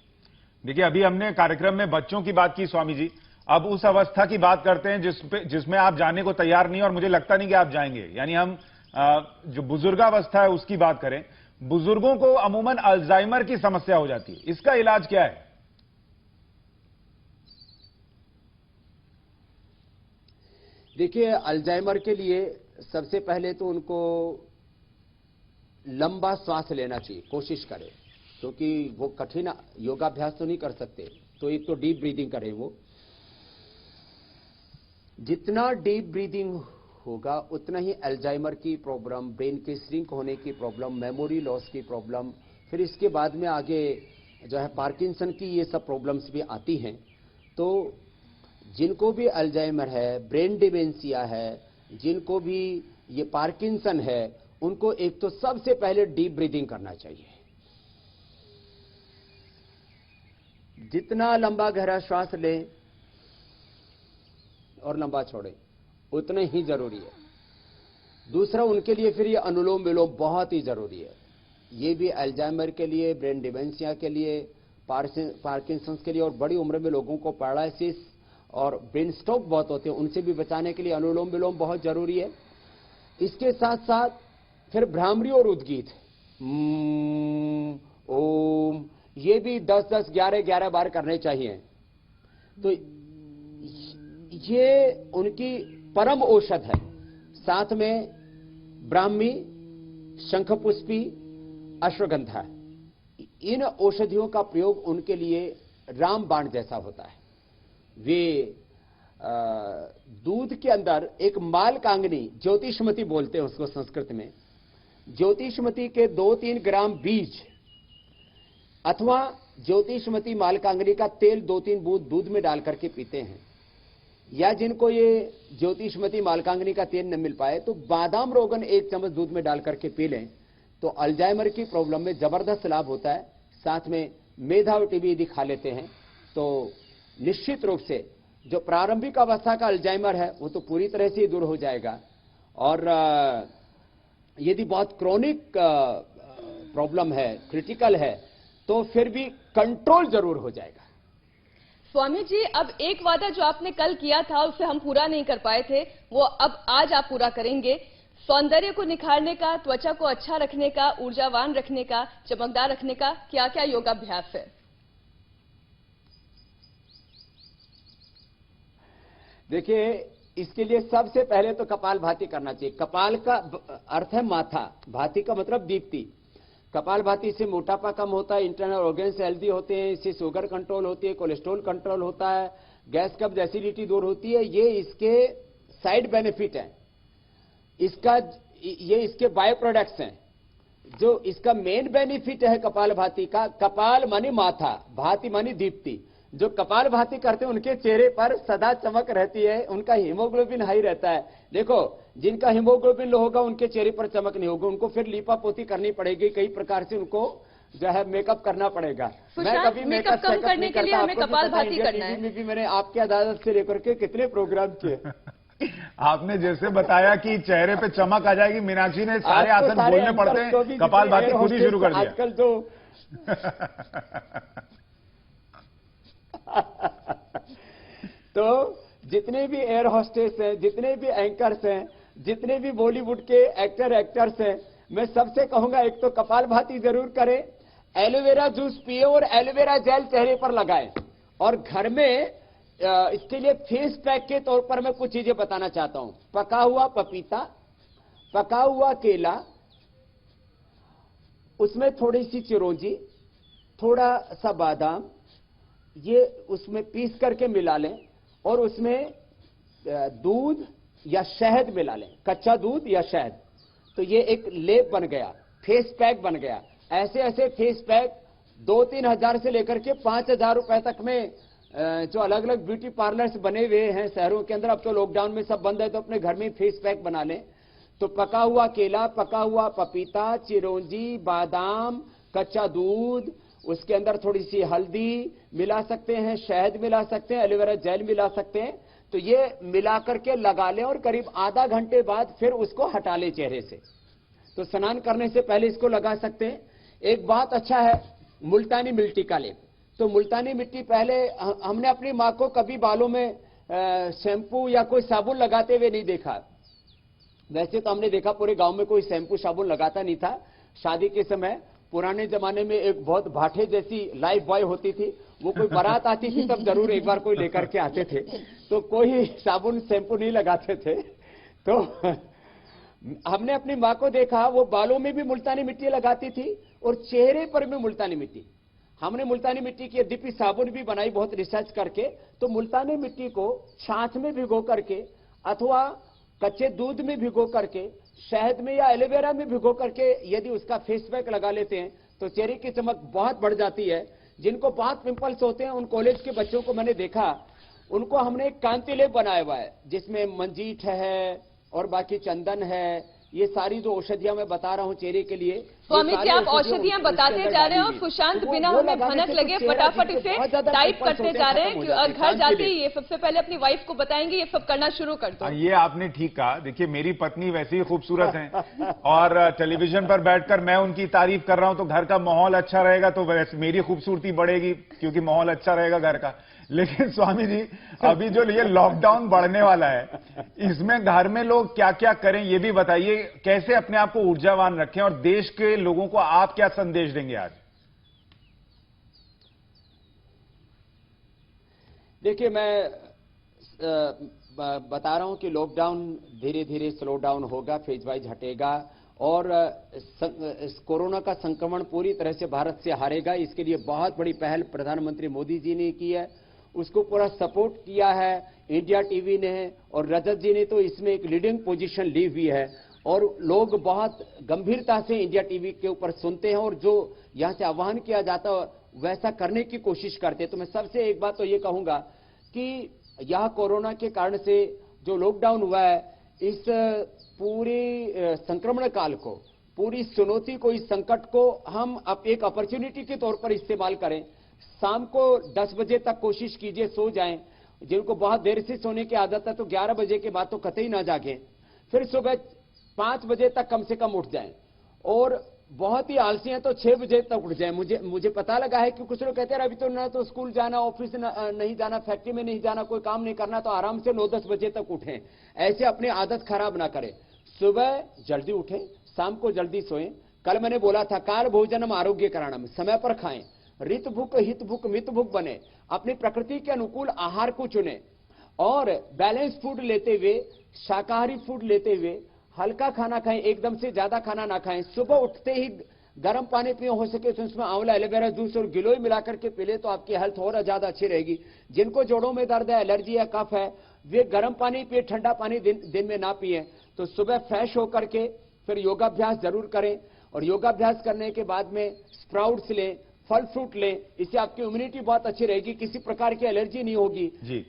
देखिए, अभी हमने कार्यक्रम में बच्चों की बात की स्वामी जी, अब उस अवस्था की बात करते हैं जिसमें आप जाने को तैयार नहीं, और मुझे लगता नहीं कि आप जाएंगे। यानी हम जो बुजुर्गावस्था है उसकी बात करें। बुजुर्गों को अमूमन अल्जाइमर की समस्या हो जाती है, इसका इलाज क्या है? देखिए, अल्जाइमर के लिए सबसे पहले तो उनको लंबा श्वास लेना चाहिए, कोशिश करें, क्योंकि वो कठिन योगाभ्यास तो नहीं कर सकते। तो एक तो डीप ब्रीदिंग करें, वो जितना डीप ब्रीदिंग होगा उतना ही अल्जाइमर की प्रॉब्लम, ब्रेन के श्रिंक होने की प्रॉब्लम, मेमोरी लॉस की प्रॉब्लम, फिर इसके बाद में आगे जो है पार्किंसन की ये सब प्रॉब्लम्स भी आती हैं। तो जिनको भी अल्जाइमर है, ब्रेन डिमेंशिया है, जिनको भी ये पार्किंसन है, उनको एक तो सबसे पहले डीप ब्रीदिंग करना चाहिए। जितना लंबा गहरा श्वास लें और लंबा छोड़ें उतना ही जरूरी है। दूसरा, उनके लिए फिर ये अनुलोम विलोम बहुत ही जरूरी है। ये भी अल्जाइमर के लिए, ब्रेन डिमेंशिया के लिए, पार्किंसंस के लिए, और बड़ी उम्र में लोगों को पैरालिसिस और ब्रेन स्ट्रोक बहुत होते हैं, उनसे भी बचाने के लिए अनुलोम विलोम बहुत जरूरी है। इसके साथ साथ फिर भ्रामरी और उद्गीत, ओम, ये भी 10-10, 11-11 बार करने चाहिए। तो ये उनकी परम औषध है। साथ में ब्राह्मी, शंखपुष्पी, अश्वगंधा, इन औषधियों का प्रयोग उनके लिए रामबाण जैसा होता है। वे दूध के अंदर एक मालकांगनी, ज्योतिषमती बोलते हैं उसको संस्कृत में, ज्योतिषमती के 2-3 ग्राम बीज अथवा ज्योतिषमती मालकांगनी का तेल 2-3 बूंद दूध में डाल करके पीते हैं। या जिनको ये ज्योतिषमती मालकांगनी का तेल न मिल पाए तो बादाम रोगन 1 चम्मच दूध में डाल करके पी लें तो अल्जाइमर की प्रॉब्लम में जबरदस्त लाभ होता है। साथ में मेधावटी भी यदि खा लेते हैं तो निश्चित रूप से जो प्रारंभिक अवस्था का अल्जाइमर है वो तो पूरी तरह से ही दूर हो जाएगा, और यदि बहुत क्रोनिक प्रॉब्लम है, क्रिटिकल है, तो फिर भी कंट्रोल जरूर हो जाएगा। स्वामी जी, अब एक वादा जो आपने कल किया था उसे हम पूरा नहीं कर पाए थे, वो अब आज आप पूरा करेंगे। सौंदर्य को निखारने का, त्वचा को अच्छा रखने का, ऊर्जावान रखने का, चमकदार रखने का क्या क्या योगाभ्यास है? देखिए, इसके लिए सबसे पहले तो कपालभाति करना चाहिए। कपाल का अर्थ है माथा, भाति का मतलब दीप्ति। कपालभाति से मोटापा कम होता है, इंटरनल ऑर्गन्स हेल्दी होते हैं, इससे शुगर कंट्रोल होती है, कोलेस्ट्रॉल कंट्रोल होता है, गैस कब्ज एसिडिटी दूर होती है। ये इसके साइड बेनिफिट है, ये इसके बाय प्रोडक्ट्स हैं। जो इसका मेन बेनिफिट है कपालभाति का, कपाल मानी माथा, भाति मानी दीप्ति। जो कपालभाति करते हैं उनके चेहरे पर सदा चमक रहती है, उनका हीमोग्लोबिन हाई रहता है। देखो, जिनका हीमोग्लोबिन लो होगा उनके चेहरे पर चमक नहीं होगी, उनको फिर लीपापोती करनी पड़ेगी, कई प्रकार से उनको जो है मेकअप करना पड़ेगा। मैं कभी मेकअप कम करने के लिए हमें कपालभाति करना है। में भी मैंने आपकी अदालत से लेकर के कितने प्रोग्राम किए। आपने जैसे बताया कि चेहरे पे चमक आ जाएगी, मीनाक्षी ने सारे आसन बोलने पड़ते हैं, कपालभाति खुद ही शुरू कर दिया आजकल तो। तो जितने भी एयर होस्टेस हैं, जितने भी एंकर्स हैं, जितने भी बॉलीवुड के एक्टर्स हैं, मैं सबसे कहूंगा एक तो कपालभाति जरूर करें, एलोवेरा जूस पिए और एलोवेरा जेल चेहरे पर लगाएं। और घर में इसके लिए फेस पैक के तौर पर मैं कुछ चीजें बताना चाहता हूं। पका हुआ पपीता, पका हुआ केला, उसमें थोड़ी सी चिरौंजी, थोड़ा सा बादाम, ये उसमें पीस करके मिला लें और उसमें दूध या शहद मिला लें, कच्चा दूध या शहद। तो ये एक लेप बन गया, फेस पैक बन गया। ऐसे ऐसे फेस पैक 2-3 हजार से लेकर के 5,000 रुपए तक में जो अलग अलग ब्यूटी पार्लर्स बने हुए हैं शहरों के अंदर, अब तो लॉकडाउन में सब बंद है, तो अपने घर में फेस पैक बना लें। तो पका हुआ केला, पका हुआ पपीता, चिरौंजी, बादाम, कच्चा दूध, उसके अंदर थोड़ी सी हल्दी मिला सकते हैं, शहद मिला सकते हैं, एलोवेरा जेल मिला सकते हैं। तो ये मिला करके लगा लें और करीब आधा घंटे बाद फिर उसको हटा लें चेहरे से। तो स्नान करने से पहले इसको लगा सकते हैं। एक बात अच्छा है, मुल्तानी मिट्टी का लेप। तो मुल्तानी मिट्टी पहले हमने अपनी माँ को कभी बालों में शैम्पू या कोई साबुन लगाते हुए नहीं देखा। वैसे तो हमने देखा पूरे गांव में कोई शैम्पू साबुन लगाता नहीं था। शादी के समय पुराने जमाने में एक बहुत भाटे जैसी लाइफ बॉय होती थी, वो कोई बारात आती थी तब जरूर एक बार कोई लेकर के आते थे, तो कोई साबुन शैम्पू नहीं लगाते थे। तो हमने अपनी माँ को देखा, वो बालों में भी मुल्तानी मिट्टी लगाती थी और चेहरे पर भी मुल्तानी मिट्टी। हमने मुल्तानी मिट्टी की यद्यपि साबुन भी बनाई बहुत रिसर्च करके। तो मुल्तानी मिट्टी को छाछ में भिगो करके अथवा कच्चे दूध में भिगो करके, शहद में या एलोवेरा में भिगो करके यदि उसका फेस पैक लगा लेते हैं तो चेहरे की चमक बहुत बढ़ जाती है। जिनको बहुत पिंपल्स होते हैं, उन कॉलेज के बच्चों को मैंने देखा, उनको हमने एक कांति लेप बनाया हुआ है जिसमें मंजीठ है और बाकी चंदन है। ये सारी जो औषधियां मैं बता रहा हूं चेहरे के लिए, स्वामी जी आप औषधियां बताते जा रहे हैं और सुशांत बिना हमें भनक लगे फटाफट इसे टाइप करते जा रहे हैं और घर जाते ही ये सबसे पहले अपनी वाइफ को बताएंगे ये सब करना शुरू कर दो। ये आपने ठीक कहा। देखिए, मेरी पत्नी वैसे ही खूबसूरत हैं और टेलीविजन पर बैठकर मैं उनकी तारीफ कर रहा हूं तो घर का माहौल अच्छा रहेगा, तो वैसे मेरी खूबसूरती बढ़ेगी क्योंकि माहौल अच्छा रहेगा घर का। लेकिन स्वामी जी, अभी जो ये लॉकडाउन बढ़ने वाला है, इसमें घर में लोग क्या क्या करें ये भी बताइए। कैसे अपने आप को ऊर्जावान रखें और देश के लोगों को आप क्या संदेश देंगे आज? देखिए, मैं बता रहा हूं कि लॉकडाउन धीरे धीरे स्लो डाउन होगा, फेज वाइज हटेगा और कोरोना का संक्रमण पूरी तरह से भारत से हारेगा। इसके लिए बहुत बड़ी पहल प्रधानमंत्री मोदी जी ने की है, उसको पूरा सपोर्ट किया है इंडिया टीवी ने, और रजत जी ने तो इसमें एक लीडिंग पोजीशन ली हुई है और लोग बहुत गंभीरता से इंडिया टीवी के ऊपर सुनते हैं और जो यहां से आह्वान किया जाता है वैसा करने की कोशिश करते हैं। तो मैं सबसे एक बात तो ये कहूंगा कि यह कोरोना के कारण से जो लॉकडाउन हुआ है, इस पूरी संक्रमण काल को, पूरी चुनौती को, इस संकट को हम अब एक अपॉर्चुनिटी के तौर पर इस्तेमाल करें। शाम को 10 बजे तक कोशिश कीजिए सो जाएं। जिनको बहुत देर से सोने की आदत है तो 11 बजे के बाद तो कतई ना जागें। फिर सुबह 5 बजे तक कम से कम उठ जाएं, और बहुत ही आलसी हैं तो 6 बजे तक उठ जाएं। मुझे पता लगा है कि कुछ लोग कहते हैं अभी तो ना तो स्कूल जाना, ऑफिस नहीं जाना, फैक्ट्री में नहीं जाना, कोई काम नहीं करना, तो आराम से 9-10 बजे तक उठें। ऐसे अपनी आदत खराब ना करें। सुबह जल्दी उठें, शाम को जल्दी सोएं। कल मैंने बोला था काल भोजनम आरोग्य कारणम, समय पर खाएं, ऋत भुक हित भुक मित भुक बने, अपनी प्रकृति के अनुकूल आहार को चुने और बैलेंस फूड लेते हुए, शाकाहारी फूड लेते हुए हल्का खाना खाएं, एकदम से ज्यादा खाना ना खाएं। सुबह उठते ही गर्म पानी पिए, हो सके तो उसमें आंवला, एलोवेरा जूस और गिलोय मिलाकर के पी ले तो आपकी हेल्थ और ज्यादा अच्छी रहेगी। जिनको जोड़ों में दर्द है, एलर्जी है, कफ है, वे गर्म पानी पिए, ठंडा पानी दिन में ना पिए। तो सुबह फ्रेश होकर के फिर योगाभ्यास जरूर करें, और योगाभ्यास करने के बाद में स्प्राउट्स लें, फल फ्रूट लें, इससे आपकी इम्यूनिटी बहुत अच्छी रहेगी, किसी प्रकार की एलर्जी नहीं होगी जी।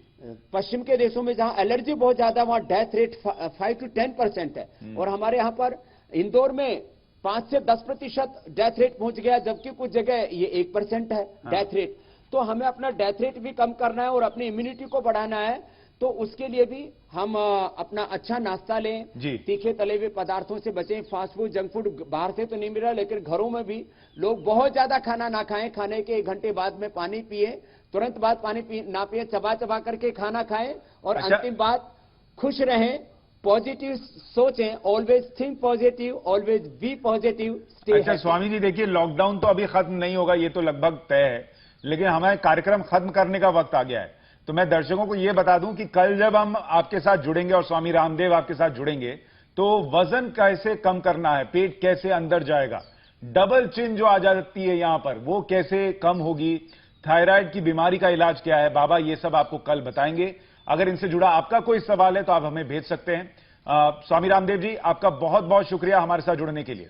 पश्चिम के देशों में जहां एलर्जी बहुत ज्यादा, वहां डेथ रेट 5 to 10% है, और हमारे यहां पर इंदौर में 5 से 10% डेथ रेट पहुंच गया, जबकि कुछ जगह ये 1% है डेथ रेट। तो हमें अपना डेथ रेट भी कम करना है और अपनी इम्यूनिटी को बढ़ाना है। तो उसके लिए भी हम अपना अच्छा नाश्ता लें, तीखे तले हुए पदार्थों से बचें, फास्ट फूड, जंक फूड बाहर से तो नहीं मिल रहा, लेकिन घरों में भी लोग बहुत ज्यादा खाना ना खाएं, खाने के 1 घंटे बाद में पानी पिए, तुरंत बाद पानी ना पिए, चबा चबा करके खाना खाएं। और अंतिम बात, खुश रहें, पॉजिटिव सोचें, always think positive, always be positive. अच्छा स्वामी जी, देखिए लॉकडाउन तो अभी खत्म नहीं होगा, ये तो लगभग तय है, लेकिन हमें कार्यक्रम खत्म करने का वक्त आ गया है। तो मैं दर्शकों को यह बता दूं कि कल जब हम आपके साथ जुड़ेंगे और स्वामी रामदेव आपके साथ जुड़ेंगे, तो वजन कैसे कम करना है, पेट कैसे अंदर जाएगा, डबल चिन जो आ जाती है यहां पर वो कैसे कम होगी, थायराइड की बीमारी का इलाज क्या है, बाबा ये सब आपको कल बताएंगे। अगर इनसे जुड़ा आपका कोई सवाल है तो आप हमें भेज सकते हैं। स्वामी रामदेव जी, आपका बहुत बहुत शुक्रिया हमारे साथ जुड़ने के लिए।